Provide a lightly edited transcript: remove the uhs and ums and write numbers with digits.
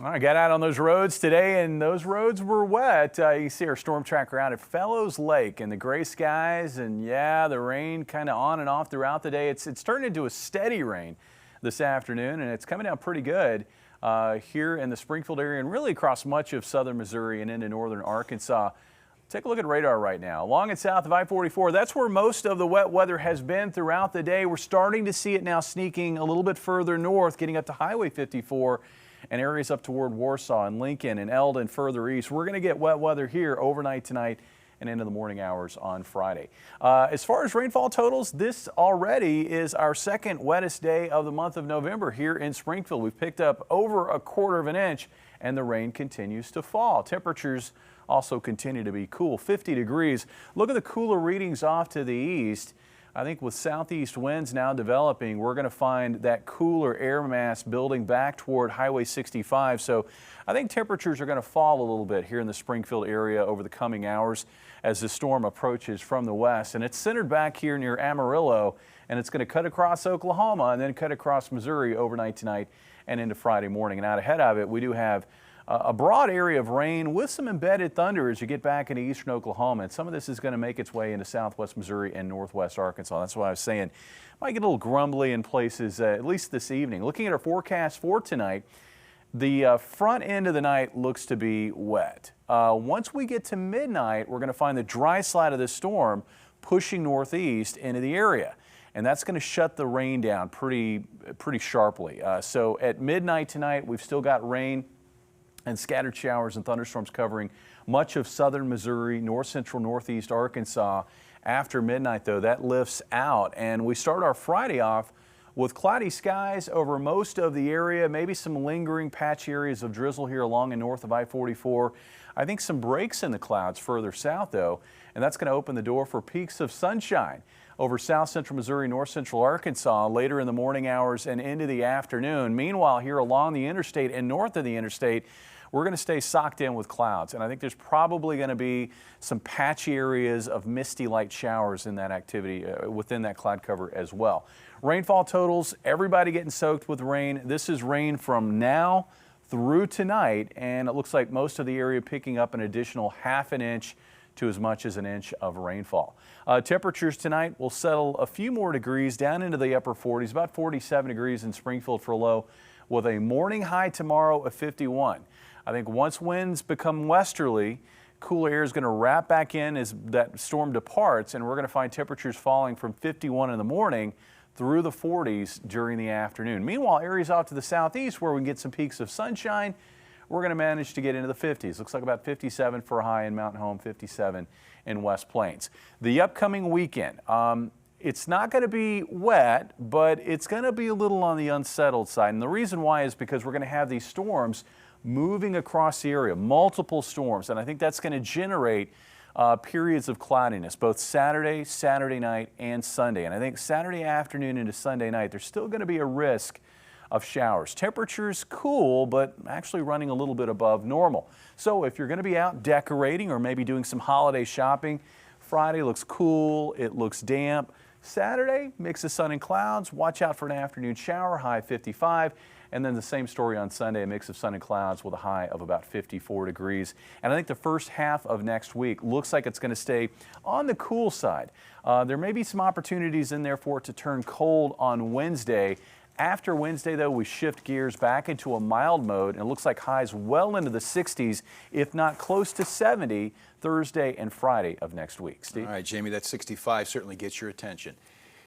All right, got out on those roads today, and those roads were wet. You can see our storm tracker out at Fellows Lake and the gray skies, and yeah, the rain kind of on and off throughout the day. It's turned into a steady rain this afternoon, and it's coming down pretty good here in the Springfield area and really across much of southern Missouri and into northern Arkansas. Take a look at radar right now. Along and south of I-44, that's where most of the wet weather has been throughout the day. We're starting to see it now sneaking a little bit further north, getting up to Highway 54 and areas up toward Warsaw and Lincoln and Eldon further east. We're going to get wet weather here overnight tonight and into the morning hours on Friday. As far as rainfall totals, this already is our second wettest day of the month of November here in Springfield. We've picked up over a quarter of an inch, and the rain continues to fall. Temperatures also continue to be cool, 50 degrees. Look at the cooler readings off to the east. I think with southeast winds now developing, we're going to find that cooler air mass building back toward Highway 65. So I think temperatures are going to fall a little bit here in the Springfield area over the coming hours as the storm approaches from the west. And it's centered back here near Amarillo, and it's going to cut across Oklahoma and then cut across Missouri overnight tonight and into Friday morning. And out ahead of it, we do have a broad area of rain with some embedded thunder as you get back into eastern Oklahoma. And some of this is going to make its way into southwest Missouri and northwest Arkansas. That's why I was saying might get a little grumbly in places, at least this evening. Looking at our forecast for tonight, the front end of the night looks to be wet. Once we get to midnight, we're going to find the dry side of the storm pushing northeast into the area. And that's going to shut the rain down pretty sharply. So at midnight tonight, we've still got rain and scattered showers and thunderstorms covering much of southern Missouri, north central, northeast Arkansas. After midnight, though, that lifts out, and we start our Friday off with cloudy skies over most of the area, maybe some lingering patchy areas of drizzle here along and north of I-44. I think some breaks in the clouds further south, though, and that's going to open the door for peaks of sunshine over south central Missouri, north central Arkansas later in the morning hours and into the afternoon. Meanwhile, here along the interstate and north of the interstate, we're going to stay socked in with clouds, and I think there's probably going to be some patchy areas of misty light showers in that activity within that cloud cover as well. Rainfall totals, everybody getting soaked with rain. This is rain from now through tonight, and it looks like most of the area picking up an additional ½ an inch to as much as an inch of rainfall. Temperatures tonight will settle a few more degrees down into the upper 40s, about 47 degrees in Springfield for a low, with a morning high tomorrow of 51. I think once winds become westerly, cooler air is going to wrap back in as that storm departs, and we're going to find temperatures falling from 51 in the morning through the 40s during the afternoon. Meanwhile, areas out to the southeast where we can get some peaks of sunshine, we're going to manage to get into the 50s. Looks like about 57 for a high in Mountain Home, 57 in West Plains. The upcoming weekend, it's not going to be wet, but it's going to be a little on the unsettled side. And the reason why is because we're going to have these storms moving across the area, multiple storms, and I think that's going to generate periods of cloudiness, both Saturday, Saturday night, and Sunday. And I think Saturday afternoon into Sunday night, there's still going to be a risk of showers. Temperatures cool, but actually running a little bit above normal. So if you're going to be out decorating or maybe doing some holiday shopping, Friday looks cool, it looks damp. Saturday, mix of sun and clouds. Watch out for an afternoon shower, high 55. And then the same story on Sunday, a mix of sun and clouds with a high of about 54 degrees. And I think the first half of next week looks like it's going to stay on the cool side. There may be some opportunities in there for it to turn cold on Wednesday. After Wednesday, though, we shift gears back into a mild mode, and it looks like highs well into the 60s, if not close to 70, Thursday and Friday of next week. Steve? All right, Jamie, that 65 certainly gets your attention.